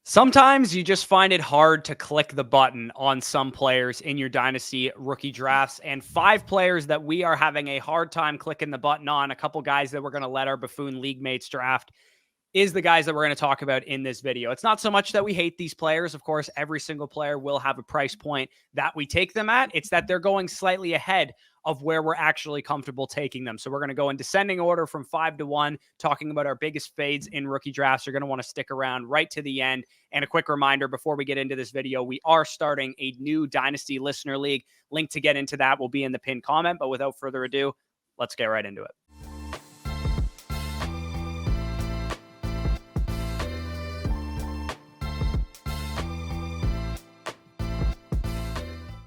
Sometimes you just find it hard to click the button on some players in your Dynasty rookie drafts, and 5 players that we are having a hard time clicking the button on, a couple guys that we're going to let our Buffoon Leaguemates draft, is the guys that we're going to talk about in this video. It's not so much that we hate these players. Of course, every single player will have a price point that we take them at. It's that they're going slightly ahead of where we're actually comfortable taking them. So we're going to go in descending order from 5 to 1, talking about our biggest fades in rookie drafts. You're going to want to stick around right to the end. And a quick reminder before we get into this video, we are starting a new Dynasty Listener League. Link to get into that will be in the pinned comment. But without further ado, let's get right into it.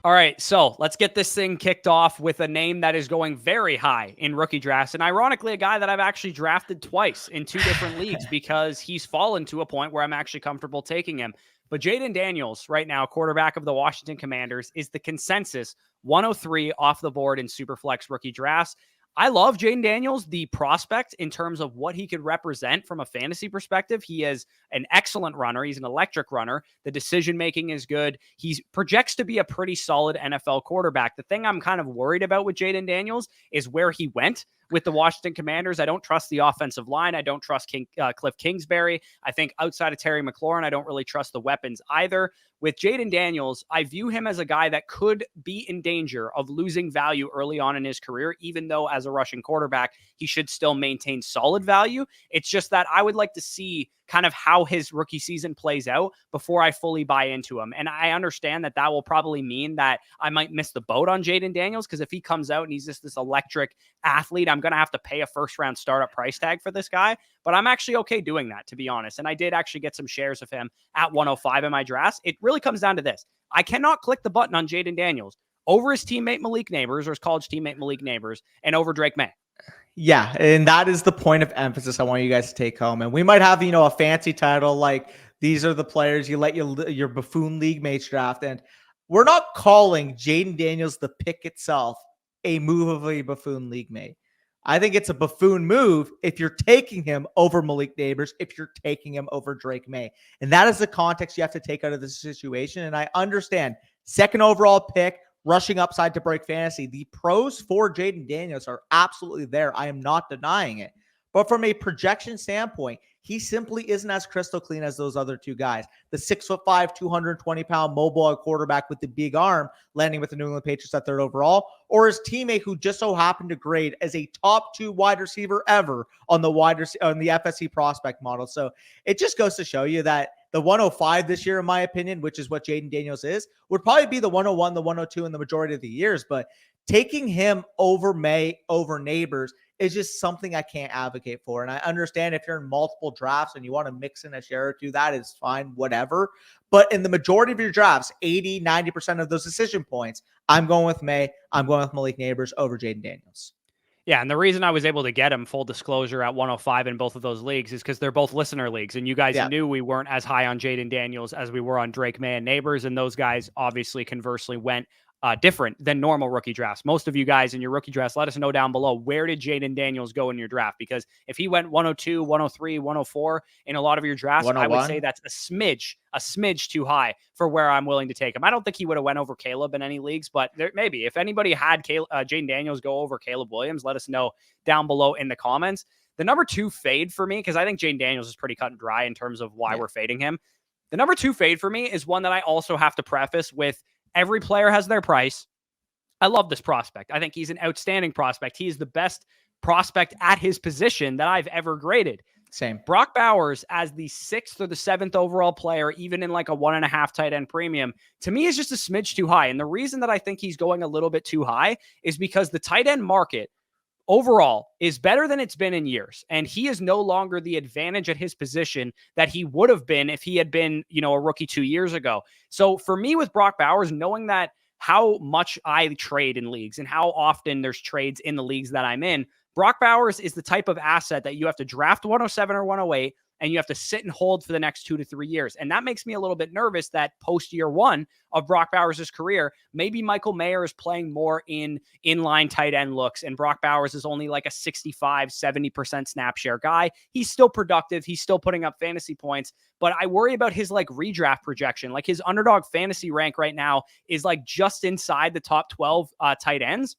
All right, so let's get this thing kicked off with a name that is going very high in rookie drafts. And ironically, a guy that I've actually drafted twice in 2 different leagues because he's fallen to a point where I'm actually comfortable taking him. But Jayden Daniels, right now, quarterback of the Washington Commanders, is the consensus 103 off the board in Superflex rookie drafts. I love Jayden Daniels, the prospect, in terms of what he could represent from a fantasy perspective. He is an excellent runner. He's an electric runner. The decision-making is good. He projects to be a pretty solid NFL quarterback. The thing I'm kind of worried about with Jayden Daniels is where he went with the Washington Commanders. I don't trust the offensive line. I don't trust Cliff Kingsbury. I think outside of Terry McLaurin, I don't really trust the weapons either. With Jayden Daniels, I view him as a guy that could be in danger of losing value early on in his career, even though as a rushing quarterback, he should still maintain solid value. It's just that I would like to see kind of how his rookie season plays out before I fully buy into him. And I understand that that will probably mean that I might miss the boat on Jayden Daniels, because if he comes out and he's just this electric athlete, I'm going to have to pay a first-round startup price tag for this guy. But I'm actually okay doing that, to be honest. And I did actually get some shares of him at 105 in my drafts. It really comes down to this. I cannot click the button on Jayden Daniels over his teammate Malik Neighbors, or his college teammate Malik Neighbors, and over Drake May. Yeah, and that is the point of emphasis I want you guys to take home. And we might have, a fancy title like these are the players you let your Buffoon League mates draft. And we're not calling Jayden Daniels the pick itself a move of a Buffoon League mate. I think it's a buffoon move if you're taking him over Malik Neighbors, if you're taking him over Drake May. And that is the context you have to take out of this situation. And I understand, second overall pick, rushing upside to break fantasy. The pros for Jayden Daniels are absolutely there. I am not denying it. But from a projection standpoint, he simply isn't as crystal clean as those other 2 guys. The 6'5", 220-pound mobile quarterback with the big arm landing with the New England Patriots at 3rd overall, or his teammate who just so happened to grade as a top 2 wide receiver ever on the FSC prospect model. So it just goes to show you that the 105 this year, in my opinion, which is what Jayden Daniels is, would probably be the 101, the 102 in the majority of the years. But taking him over May, over Neighbors, is just something I can't advocate for. And I understand if you're in multiple drafts and you want to mix in a share or 2, that is fine, whatever. But in the majority of your drafts, 80, 90% of those decision points, I'm going with May, I'm going with Malik Neighbors over Jayden Daniels. Yeah, and the reason I was able to get him, full disclosure, at 105 in both of those leagues is because they're both listener leagues. And you guys knew we weren't as high on Jayden Daniels as we were on Drake May and Neighbors. And those guys obviously conversely went different than normal rookie drafts. Most of you guys in your rookie drafts, let us know down below, where did Jayden Daniels go in your draft? Because if he went 102, 103, 104 in a lot of your drafts, I would say that's a smidge too high for where I'm willing to take him. I don't think he would have went over Caleb in any leagues, but maybe if anybody had Jayden Daniels go over Caleb Williams, let us know down below in the comments. The number 2 fade for me, because I think Jayden Daniels is pretty cut and dry in terms of why we're fading him. The number 2 fade for me is one that I also have to preface with every player has their price. I love this prospect. I think he's an outstanding prospect. He is the best prospect at his position that I've ever graded. Same. Brock Bowers as the 6th or the 7th overall player, even in like a 1.5 tight end premium, to me is just a smidge too high. And the reason that I think he's going a little bit too high is because the tight end market overall is better than it's been in years. And he is no longer the advantage at his position that he would have been if he had been, a rookie 2 years ago. So for me with Brock Bowers, knowing that how much I trade in leagues and how often there's trades in the leagues that I'm in, Brock Bowers is the type of asset that you have to draft 107 or 108 and you have to sit and hold for the next 2 to 3 years. And that makes me a little bit nervous that post year one of Brock Bowers' career, maybe Michael Mayer is playing more in inline tight end looks, and Brock Bowers is only like a 65, 70% snap share guy. He's still productive. He's still putting up fantasy points, but I worry about his like redraft projection. Like his underdog fantasy rank right now is like just inside the top 12 tight ends.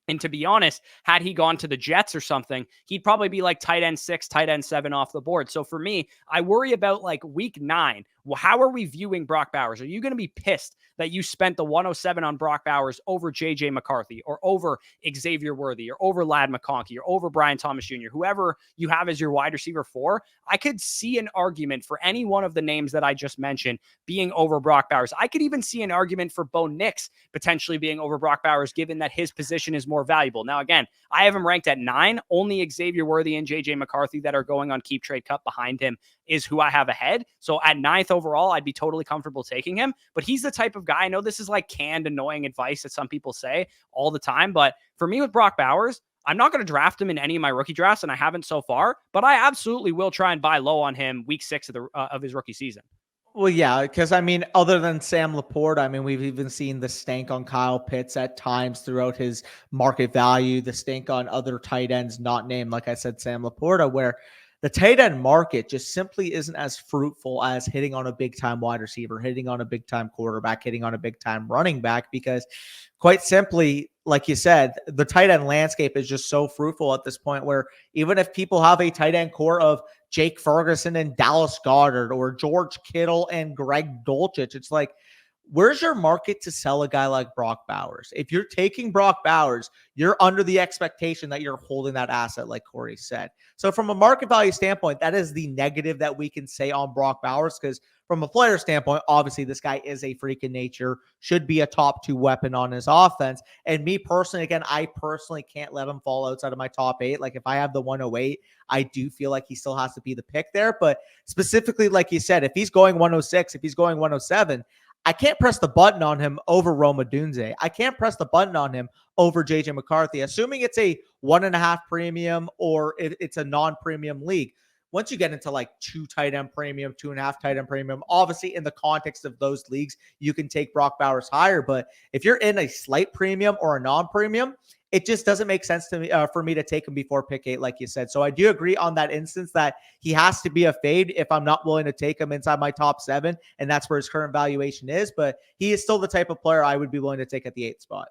And to be honest, had he gone to the Jets or something, he'd probably be like tight end 6, tight end 7 off the board. So for me, I worry about like week 9. Well, how are we viewing Brock Bowers? Are you going to be pissed that you spent the 107 on Brock Bowers over JJ McCarthy or over Xavier Worthy or over Ladd McConkey or over Brian Thomas Jr., whoever you have as your wide receiver 4? I could see an argument for any one of the names that I just mentioned being over Brock Bowers. I could even see an argument for Bo Nix potentially being over Brock Bowers, given that his position is more valuable. Now, again, I have him ranked at 9. Only Xavier Worthy and JJ McCarthy that are going on Keep Trade Cut behind him is who I have ahead. So at 9th overall, I'd be totally comfortable taking him. But he's the type of guy, I know this is like canned, annoying advice that some people say all the time, but for me with Brock Bowers, I'm not going to draft him in any of my rookie drafts, and I haven't so far, but I absolutely will try and buy low on him week 6 of his rookie season. Well, yeah, because I mean, other than Sam Laporta, I mean, we've even seen the stink on Kyle Pitts at times throughout his market value, the stink on other tight ends not named, like I said, Sam Laporta, where the tight end market just simply isn't as fruitful as hitting on a big time wide receiver, hitting on a big time quarterback, hitting on a big time running back, because quite simply, like you said, the tight end landscape is just so fruitful at this point where even if people have a tight end core of Jake Ferguson and Dallas Goedert or George Kittle and Greg Dulcich, it's like, where's your market to sell a guy like Brock Bowers? If you're taking Brock Bowers, you're under the expectation that you're holding that asset, like Corey said. So from a market value standpoint, that is the negative that we can say on Brock Bowers, because from a player standpoint, obviously this guy is a freak in nature, should be a top 2 weapon on his offense. And me personally, again, I personally can't let him fall outside of my top 8. Like if I have the 108, I do feel like he still has to be the pick there. But specifically, like you said, if he's going 106, if he's going 107, I can't press the button on him over Rome Odunze. I can't press the button on him over JJ McCarthy, assuming it's a 1.5 premium or if it's a non-premium league. Once you get into like 2 tight end premium, 2.5 tight end premium, obviously in the context of those leagues, you can take Brock Bowers higher. But if you're in a slight premium or a non-premium, it just doesn't make sense to me for me to take him before pick 8, like you said. So I do agree on that instance that he has to be a fade if I'm not willing to take him inside my top 7, and that's where his current valuation is. But he is still the type of player I would be willing to take at the 8th spot.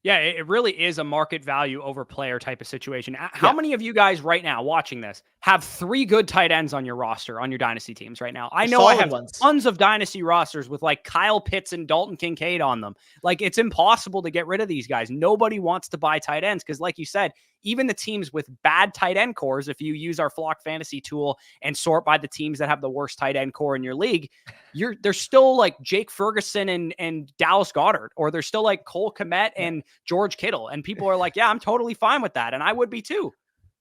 Yeah, it really is a market value over player type of situation. How many of you guys right now watching this have 3 good tight ends on your roster, on your dynasty teams right now? I know I have tons of dynasty rosters with like Kyle Pitts and Dalton Kincaid on them. Like it's impossible to get rid of these guys. Nobody wants to buy tight ends because like you said, even the teams with bad tight end cores, if you use our Flock Fantasy tool and sort by the teams that have the worst tight end core in your league, there's still like Jake Ferguson and Dallas Goedert, or there's still like Cole Kmet and George Kittle. And people are like, yeah, I'm totally fine with that. And I would be too.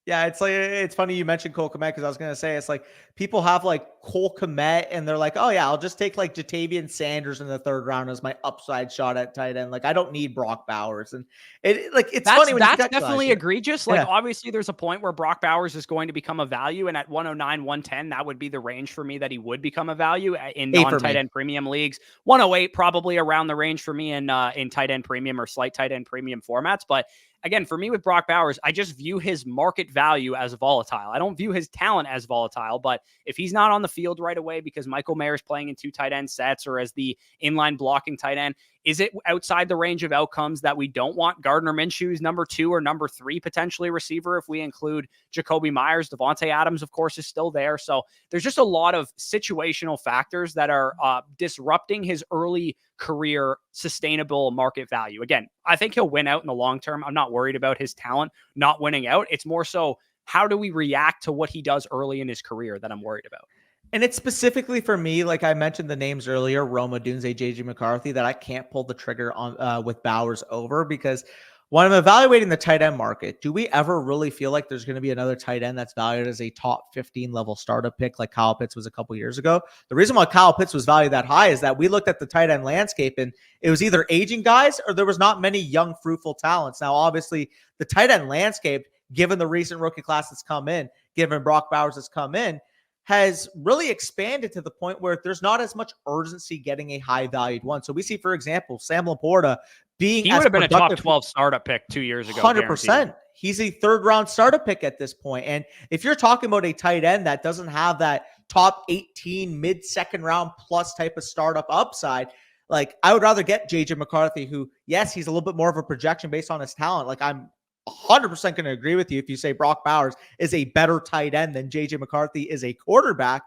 Yeah, it's like, it's funny you mentioned Cole Kmet because I was going to say, it's like people have like Cole Kmet and they're like, oh yeah, I'll just take like Jatavian Sanders in the 3rd round as my upside shot at tight end. Like I don't need Brock Bowers. And it's funny when that's definitely egregious. Like obviously there's a point where Brock Bowers is going to become a value. And at 109, 110, that would be the range for me that he would become a value in non-tight end premium leagues. 108, probably around the range for me in tight end premium or slight tight end premium formats. But again, for me with Brock Bowers, I just view his market value as volatile. I don't view his talent as volatile, but if he's not on the field right away because Michael Mayer is playing in 2 tight end sets or as the inline blocking tight end, is it outside the range of outcomes that we don't want Gardner Minshew's number 2 or number 3 potentially receiver if we include Jacoby Myers? Devontae Adams, of course, is still there. So there's just a lot of situational factors that are disrupting his early career sustainable market value. Again, I think he'll win out in the long term. I'm not worried about his talent not winning out. It's more so how do we react to what he does early in his career that I'm worried about. And it's specifically for me, like I mentioned the names earlier, Rome Odunze, JJ McCarthy, that I can't pull the trigger on with Bowers over because when I'm evaluating the tight end market, do we ever really feel like there's going to be another tight end that's valued as a top 15 level startup pick like Kyle Pitts was a couple years ago? The reason why Kyle Pitts was valued that high is that we looked at the tight end landscape and it was either aging guys or there was not many young, fruitful talents. Now, obviously, the tight end landscape, given the recent rookie class that's come in, given Brock Bowers has come in, has really expanded to the point where there's not as much urgency getting a high valued one. So we see, for example, Sam Laporta being He as would have been a top productive. 12 startup pick 2 years ago. 100%. He's a third round startup pick at this point. And if you're talking about a tight end that doesn't have that top 18 mid second round plus type of startup upside, like I would rather get JJ McCarthy, who, yes, he's a little bit more of a projection based on his talent. Like I'm 100% going to agree with you if you say Brock Bowers is a better tight end than JJ McCarthy is a quarterback.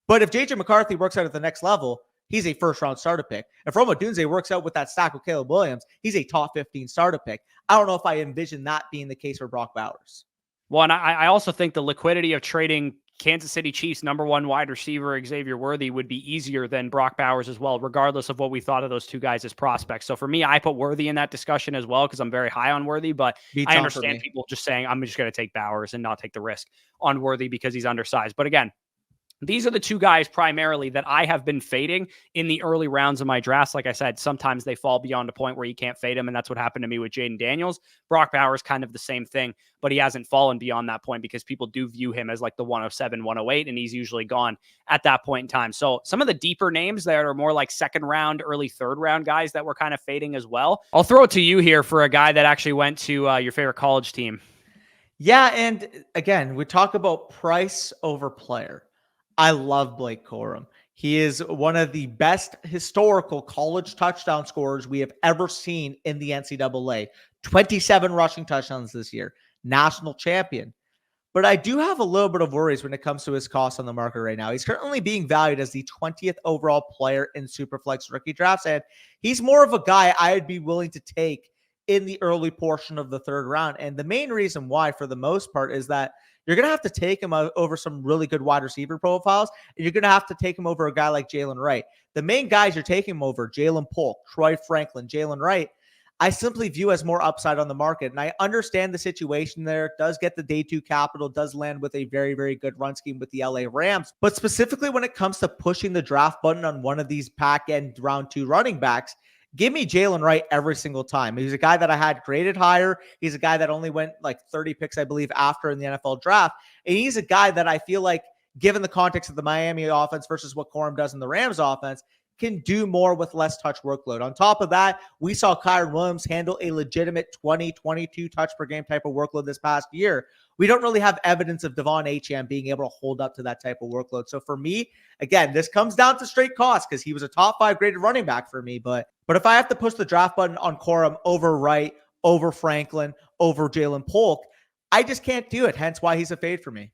But if JJ McCarthy works out at the next level, he's a first round starter pick. If Roma Dunze works out with that stack with Caleb Williams, he's a top 15 starter pick. I don't know if I envision that being the case for Brock Bowers. Well, and I also think the liquidity of trading Kansas City Chiefs #1 wide receiver Xavier Worthy would be easier than Brock Bowers as well, regardless of what we thought of those two guys as prospects. So for me, I put Worthy in that discussion as well because I'm very high on Worthy, but I understand people just saying I'm just going to take Bowers and not take the risk on Worthy because he's undersized. But again, these are the two guys primarily that I have been fading in the early rounds of my drafts. Like I said, sometimes they fall beyond a point where you can't fade them, and that's what happened to me with Jayden Daniels. Brock Bowers, kind of the same thing, but he hasn't fallen beyond that point because people do view him as like the 107, 108, and he's usually gone at that point in time. So some of the deeper names that are more like second round, early third round guys that were kind of fading as well. I'll throw it to you here for a guy that actually went to your favorite college team. Yeah, and again, we talk about price over player. I love Blake Corum. He is one of the best historical college touchdown scorers we have ever seen in the NCAA. 27 rushing touchdowns this year. National champion. But I do have a little bit of worries when it comes to his cost on the market right now. He's currently being valued as the 20th overall player in Superflex rookie drafts, and he's more of a guy I'd be willing to take in the early portion of the third round. And the main reason why, for the most part, is that you're going to have to take him over some really good wide receiver profiles, and you're going to have to take him over a guy like Jalen Wright. The main guys you're taking him over, Jalen Polk, Troy Franklin, Jalen Wright, I simply view as more upside on the market. And I understand the situation there. Does get the day two capital, does land with a very, very good run scheme with the LA Rams. But specifically when it comes to pushing the draft button on one of these pack end round two running backs, give me Jalen Wright every single time. He's a guy that I had graded higher. He's a guy that only went like 30 picks, I believe, after in the NFL draft. And he's a guy that I feel like, given the context of the Miami offense versus what Corum does in the Rams offense, can do more with less touch workload. On top of that, we saw Kyren Williams handle a legitimate 20, 22 touch per game type of workload this past year. We don't really have evidence of Devon Achane being able to hold up to that type of workload. So for me, again, this comes down to straight cost because he was a top 5 graded running back for me. But if I have to push the draft button on Corum over Wright, over Franklin, over Jalen Polk, I just can't do it. Hence why he's a fade for me.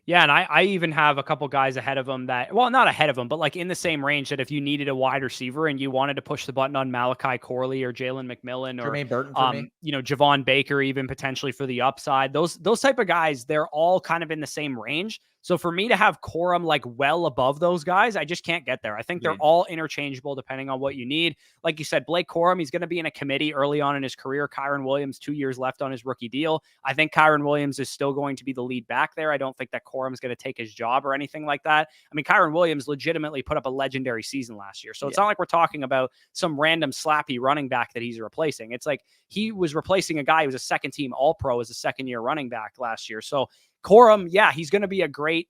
Yeah, and I even have a couple guys ahead of him that, well, not ahead of him, but like in the same range that if you needed a wide receiver and you wanted to push the button on Malachi Corley or Jalen McMillan or Jermaine Burton for me. Javon Baker, even potentially for the upside, those type of guys, they're all kind of in the same range. So for me to have Corum like well above those guys, I just can't get there. I think they're all interchangeable depending on what you need. Like you said, Blake Corum, he's going to be in a committee early on in his career. Kyren Williams, 2 years left on his rookie deal. I think Kyren Williams is still going to be the lead back there. I don't think that Corum's going to take his job or anything like that. I mean, Kyren Williams legitimately put up a legendary season last year. So it's not like we're talking about some random slappy running back that he's replacing. It's like he was replacing a guy who was a second team All-Pro as a second-year running back last year. So Corum, yeah, he's going to be a great,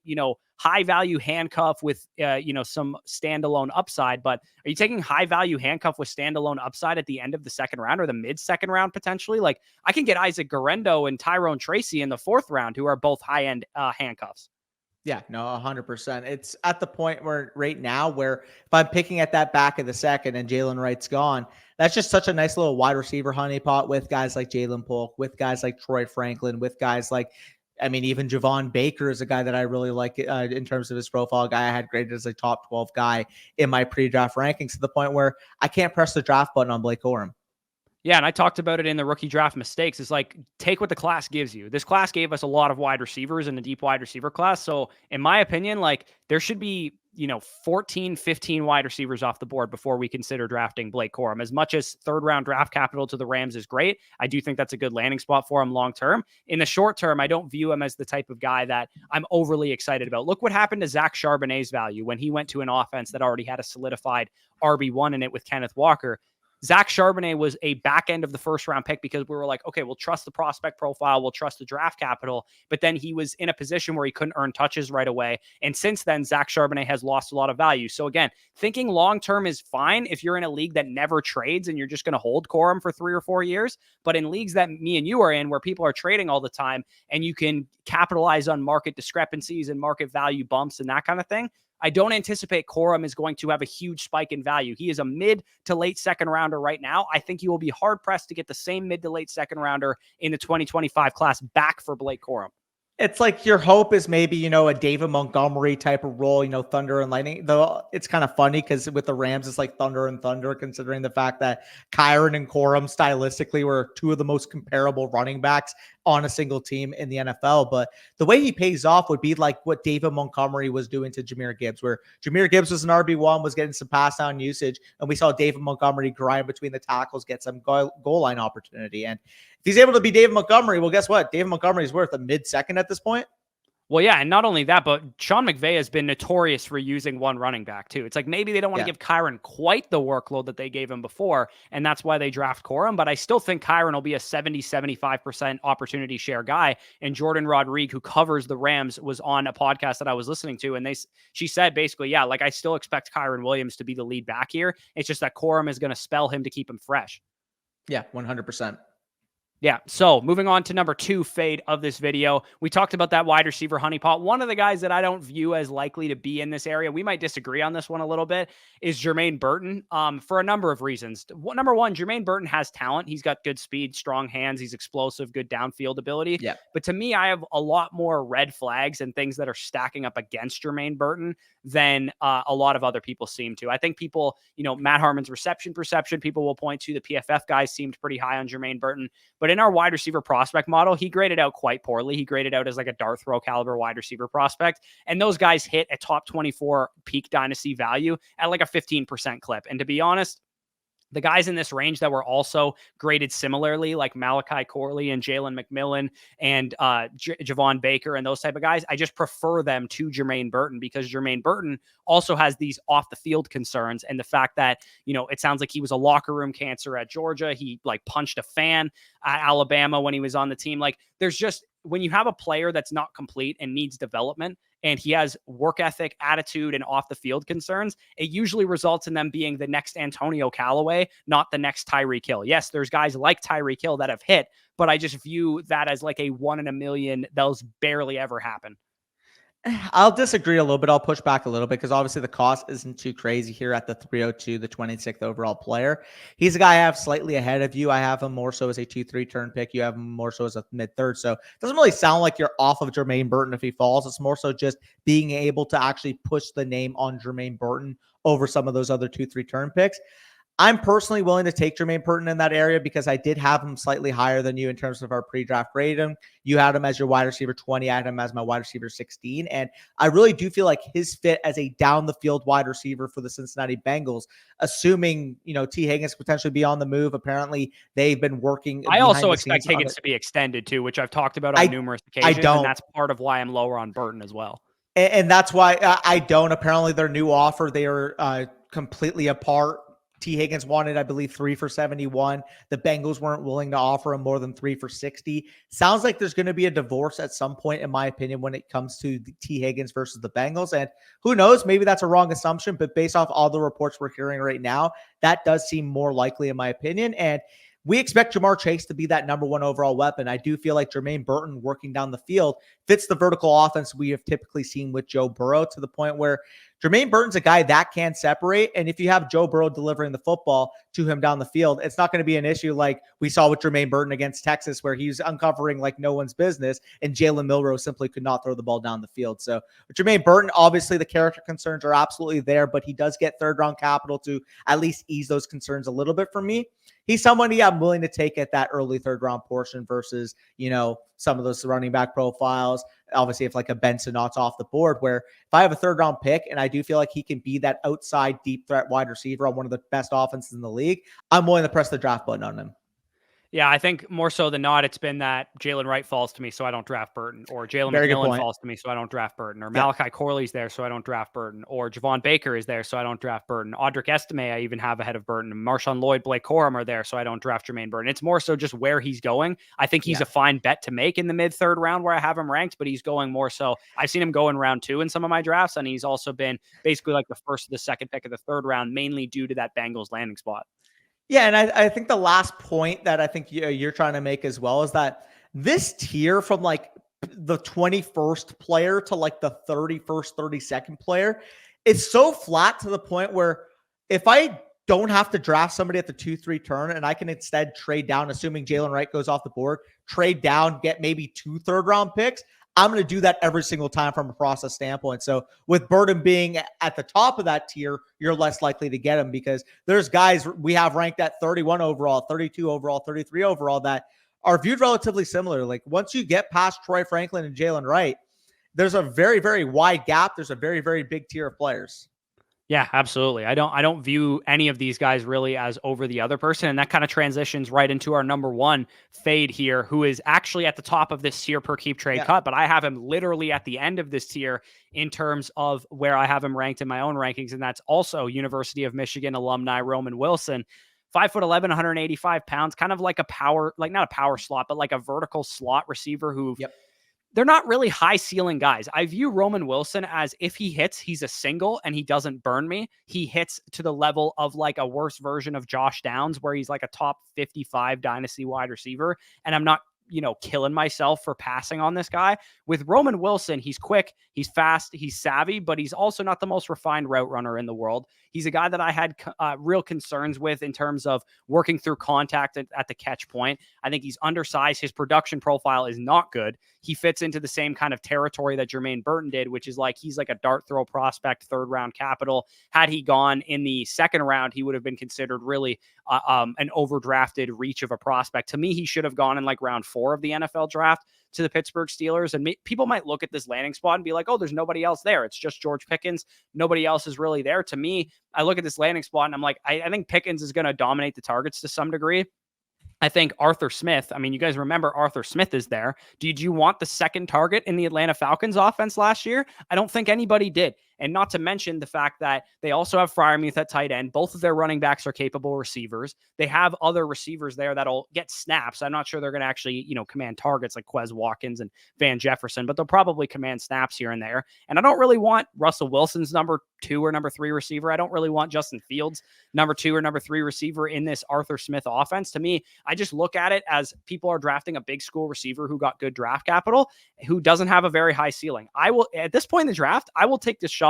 high value handcuff with, some standalone upside. But are you taking high value handcuff with standalone upside at the end of the second round or the mid second round potentially? Like I can get Isaac Guerrero and Tyrone Tracy in the fourth round, who are both high end handcuffs. Yeah, no, 100%. It's at the point where right now where if I'm picking at that back of the second and Jalen Wright's gone, that's just such a nice little wide receiver honeypot with guys like Jalen Polk, with guys like Troy Franklin, with guys like, even Javon Baker is a guy that I really like in terms of his profile, a guy I had graded as a top 12 guy in my pre-draft rankings to the point where I can't press the draft button on Blake Corum. Yeah, and I talked about it in the rookie draft mistakes. It's like, take what the class gives you. This class gave us a lot of wide receivers in the deep wide receiver class. So in my opinion, like there should be, 14, 15 wide receivers off the board before we consider drafting Blake Corum. As much as third round draft capital to the Rams is great, I do think that's a good landing spot for him long term. In the short term, I don't view him as the type of guy that I'm overly excited about. Look what happened to Zach Charbonnet's value when he went to an offense that already had a solidified RB1 in it with Kenneth Walker. Zach Charbonnet was a back end of the first round pick because we were like, okay, we'll trust the prospect profile, we'll trust the draft capital. But then he was in a position where he couldn't earn touches right away. And since then, Zach Charbonnet has lost a lot of value. So again, thinking long term is fine if you're in a league that never trades and you're just going to hold Corum for 3 or 4 years. But in leagues that me and you are in, where people are trading all the time and you can capitalize on market discrepancies and market value bumps and that kind of thing, I don't anticipate Corum is going to have a huge spike in value. He is a mid to late second rounder right now. I think you will be hard pressed to get the same mid to late second rounder in the 2025 class back for Blake Corum. It's like your hope is maybe, a David Montgomery type of role, thunder and lightning. Though it's kind of funny because with the Rams, it's like thunder and thunder, considering the fact that Kyren and Corum stylistically were two of the most comparable running backs on a single team in the NFL. But the way he pays off would be like what David Montgomery was doing to Jahmyr Gibbs, where Jahmyr Gibbs was an RB1, was getting some pass down usage, and we saw David Montgomery grind between the tackles, get some goal line opportunity. And if he's able to be David Montgomery, well, guess what? David Montgomery is worth a mid-second at this point. Well, yeah, and not only that, but Sean McVay has been notorious for using one running back, too. It's like maybe they don't want to give Kyren quite the workload that they gave him before, and that's why they draft Corum, but I still think Kyren will be a 70-75% opportunity share guy. And Jordan Rodriguez, who covers the Rams, was on a podcast that I was listening to, and she said basically, yeah, like I still expect Kyren Williams to be the lead back here. It's just that Corum is going to spell him to keep him fresh. Yeah, 100%. Yeah. So moving on to number 2 fade of this video. We talked about that wide receiver honeypot. One of the guys that I don't view as likely to be in this area, we might disagree on this one a little bit, is Jermaine Burton, for a number of reasons. Number one, Jermaine Burton has talent. He's got good speed, strong hands. He's explosive, good downfield ability. Yeah. But to me, I have a lot more red flags and things that are stacking up against Jermaine Burton than a lot of other people seem to. I think people, Matt Harmon's reception perception, people will point to the PFF guys seemed pretty high on Jermaine Burton. But in our wide receiver prospect model, he graded out quite poorly. He graded out as like a dart throw caliber wide receiver prospect. And those guys hit a top 24 peak dynasty value at like a 15% clip. And to be honest, the guys in this range that were also graded similarly, like Malachi Corley and Jalen McMillan and Javon Baker and those type of guys, I just prefer them to Jermaine Burton because Jermaine Burton also has these off the field concerns. And the fact that, it sounds like he was a locker room cancer at Georgia. He like punched a fan at Alabama when he was on the team. Like there's just, when you have a player that's not complete and needs development, and he has work ethic, attitude, and off the field concerns, it usually results in them being the next Antonio Callaway, not the next Tyreek Hill. Yes, there's guys like Tyreek Hill that have hit, but I just view that as like a 1 in a million. Those barely ever happen. I'll disagree a little bit. I'll push back a little bit because obviously the cost isn't too crazy here at the 302, the 26th overall player. He's a guy I have slightly ahead of you. I have him more so as a 2-3 turn pick. You have him more so as a mid-third. So it doesn't really sound like you're off of Jermaine Burton if he falls. It's more so just being able to actually push the name on Jermaine Burton over some of those other 2-3 turn picks. I'm personally willing to take Jermaine Burton in that area because I did have him slightly higher than you in terms of our pre-draft rating. You had him as your wide receiver 20. I had him as my wide receiver 16. And I really do feel like his fit as a down the field wide receiver for the Cincinnati Bengals, assuming, T. Higgins potentially be on the move. Apparently they've been working. I also expect Higgins to be extended too, which I've talked about on numerous occasions. And that's part of why I'm lower on Burton as well. And that's why I don't. Apparently their new offer, they are completely apart. T. Higgins wanted, I believe, 3 for 71. The Bengals weren't willing to offer him more than 3 for 60. Sounds like there's going to be a divorce at some point, in my opinion, when it comes to the T. Higgins versus the Bengals. And who knows, maybe that's a wrong assumption, but based off all the reports we're hearing right now, that does seem more likely, in my opinion. And we expect Jamar Chase to be that number 1 overall weapon. I do feel like Jermaine Burton working down the field fits the vertical offense we have typically seen with Joe Burrow, to the point where Jermaine Burton's a guy that can separate. And if you have Joe Burrow delivering the football to him down the field, it's not going to be an issue like we saw with Jermaine Burton against Texas, where he's uncovering like no one's business, and Jalen Milroe simply could not throw the ball down the field. So with Jermaine Burton, obviously the character concerns are absolutely there, but he does get third round capital to at least ease those concerns a little bit for me. He's somebody I'm willing to take at that early third round portion versus, some of those running back profiles. Obviously, if like a Benson Knott's off the board, where if I have a third round pick and I do feel like he can be that outside deep threat wide receiver on one of the best offenses in the league, I'm willing to press the draft button on him. Yeah, I think more so than not, it's been that Jalen Wright falls to me, so I don't draft Burton, or Jalen Very good McMillan point. falls to me, so I don't draft Burton, or Yeah. Malachi Corley's there, so I don't draft Burton, or Javon Baker is there, so I don't draft Burton. Audric Estime I even have ahead of Burton. Marshawn Lloyd, Blake Corum are there, so I don't draft Jermaine Burton. It's more so just where he's going. I think he's a fine bet to make in the mid-third round where I have him ranked, but he's going more so. I've seen him go in round 2 in some of my drafts, and he's also been basically like the first or the second pick of the third round, mainly due to that Bengals landing spot. Yeah, and I think the last point that I think you're trying to make as well is that this tier from like the 21st player to like the 31st, 32nd player, it's so flat to the point where if I don't have to draft somebody at the 2-3 turn and I can instead trade down, assuming Jalen Wright goes off the board, trade down, get maybe 2 third-round picks, I'm going to do that every single time from a process standpoint. So with Burton being at the top of that tier, you're less likely to get him because there's guys we have ranked at 31 overall, 32 overall, 33 overall that are viewed relatively similar. Like once you get past Troy Franklin and Jalen Wright, there's a very, very wide gap. There's a very, very big tier of players. Yeah, absolutely. I don't view any of these guys really as over the other person. And that kind of transitions right into our number 1 fade here, who is actually at the top of this tier per keep trade cut, but I have him literally at the end of this tier in terms of where I have him ranked in my own rankings. And that's also University of Michigan alumni Roman Wilson. 5'11", 185 pounds, kind of like a power, like not a power slot, but like a vertical slot receiver who they're not really high ceiling guys. I view Roman Wilson as if he hits, he's a single and he doesn't burn me. He hits to the level of like a worse version of Josh Downs, where he's like a top 55 dynasty wide receiver. And I'm not, killing myself for passing on this guy. With Roman Wilson, he's quick, he's fast, he's savvy, but he's also not the most refined route runner in the world. He's a guy that I had real concerns with in terms of working through contact at the catch point. I think he's undersized. His production profile is not good. He fits into the same kind of territory that Jermaine Burton did, which is like he's like a dart throw prospect, third round capital. Had he gone in the second round, he would have been considered really an overdrafted reach of a prospect. To me, he should have gone in like round 4 of the NFL draft to the Pittsburgh Steelers. And people might look at this landing spot and be like, oh, there's nobody else there. It's just George Pickens. Nobody else is really there. To me, I look at this landing spot and I'm like, I think Pickens is going to dominate the targets to some degree. I think Arthur Smith, you guys remember Arthur Smith is there. Did you want the second target in the Atlanta Falcons offense last year? I don't think anybody did. And not to mention the fact that they also have Freiermuth at tight end. Both of their running backs are capable receivers. They have other receivers there that'll get snaps. I'm not sure they're going to actually, command targets like Quez Watkins and Van Jefferson, but they'll probably command snaps here and there. And I don't really want Russell Wilson's number 2 or number 3 receiver. I don't really want Justin Fields number 2 or number 3 receiver in this Arthur Smith offense. To me, I just look at it as people are drafting a big school receiver who got good draft capital, who doesn't have a very high ceiling. I will, at this point in the draft, I will take the shot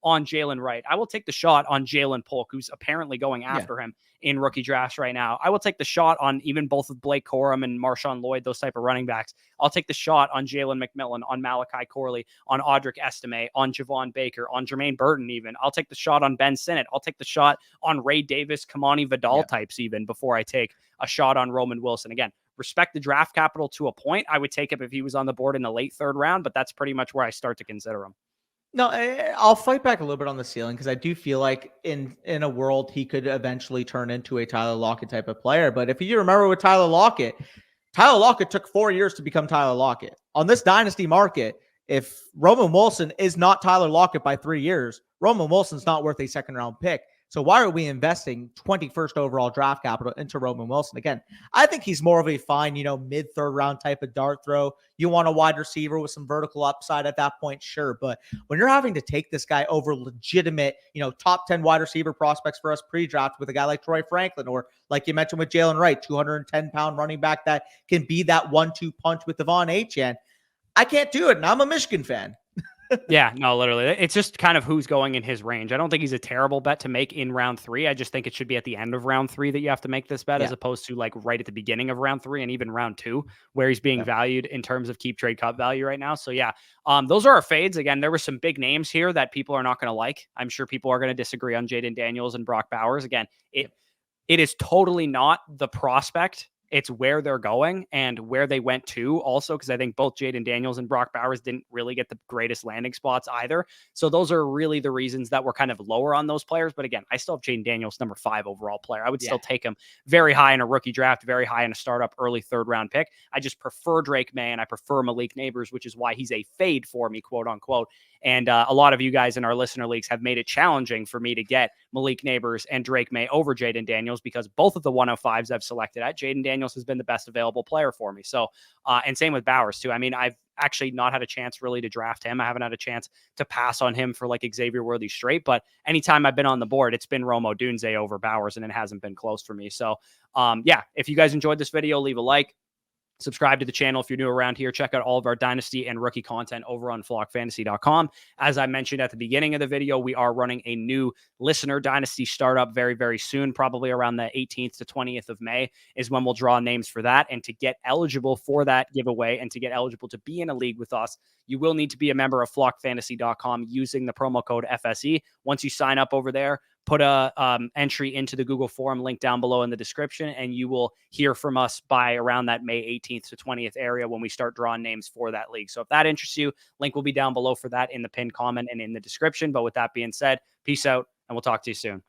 on Jalen Wright. I will take the shot on Jalen Polk, who's apparently going after him in rookie drafts right now. I will take the shot on even both of Blake Corum and Marshawn Lloyd, those type of running backs. I'll take the shot on Jalen McMillan, on Malachi Corley, on Audric Estime, on Javon Baker, on Jermaine Burton even. I'll take the shot on Ben Sinnott. I'll take the shot on Ray Davis, Kamani Vidal types even before I take a shot on Roman Wilson. Again, respect the draft capital to a point. I would take him if he was on the board in the late third round, but that's pretty much where I start to consider him. No, I'll fight back a little bit on the ceiling because I do feel like in a world he could eventually turn into a Tyler Lockett type of player. But if you remember with Tyler Lockett took 4 years to become Tyler Lockett. On this dynasty market, if Roman Wilson is not Tyler Lockett by 3 years, Roman Wilson's not worth a second round pick. So why are we investing 21st overall draft capital into Roman Wilson? Again, I think he's more of a fine, mid-third round type of dart throw. You want a wide receiver with some vertical upside at that point, sure. But when you're having to take this guy over legitimate, top 10 wide receiver prospects for us pre-draft with a guy like Troy Franklin, or like you mentioned with Jalen Wright, 210-pound running back that can be that 1-2 punch with Devon Achane, I can't do it. And I'm a Michigan fan. Yeah, no, literally. It's just kind of who's going in his range. I don't think he's a terrible bet to make in round 3. I just think it should be at the end of round 3 that you have to make this bet as opposed to like right at the beginning of round 3 and even round 2 where he's being valued in terms of keep trade cut value right now. So yeah, those are our fades. Again, there were some big names here that people are not going to like. I'm sure people are going to disagree on Jayden Daniels and Brock Bowers. Again, it is totally not the prospect. It's where they're going and where they went to also, because I think both Jayden Daniels and Brock Bowers didn't really get the greatest landing spots either. So those are really the reasons that we're kind of lower on those players. But again, I still have Jayden Daniels number 5 overall player. I would still take him very high in a rookie draft, very high in a startup early 3rd round pick. I just prefer Drake May and I prefer Malik Neighbors, which is why he's a fade for me, quote unquote. And a lot of you guys in our listener leagues have made it challenging for me to get Malik Neighbors and Drake May over Jayden Daniels, because both of the 105s I've selected at, Jayden Daniels has been the best available player for me. So, and same with Bowers too. I mean, I've actually not had a chance really to draft him. I haven't had a chance to pass on him for like Xavier Worthy straight, but anytime I've been on the board, it's been Rome Odunze over Bowers, and it hasn't been close for me. So, yeah, if you guys enjoyed this video, leave a like. Subscribe to the channel if you're new around here. Check out all of our dynasty and rookie content over on flockfantasy.com. As I mentioned at the beginning of the video, we are running a new listener dynasty startup very, very soon. Probably around the 18th to 20th of May is when we'll draw names for that. And to get eligible for that giveaway and to get eligible to be in a league with us, you will need to be a member of flockfantasy.com using the promo code FSE. Once you sign up over there, put a entry into the Google form link down below in the description, and you will hear from us by around that May 18th to 20th area when we start drawing names for that league. So if that interests you, link will be down below for that in the pinned comment and in the description. But with that being said, peace out, and we'll talk to you soon.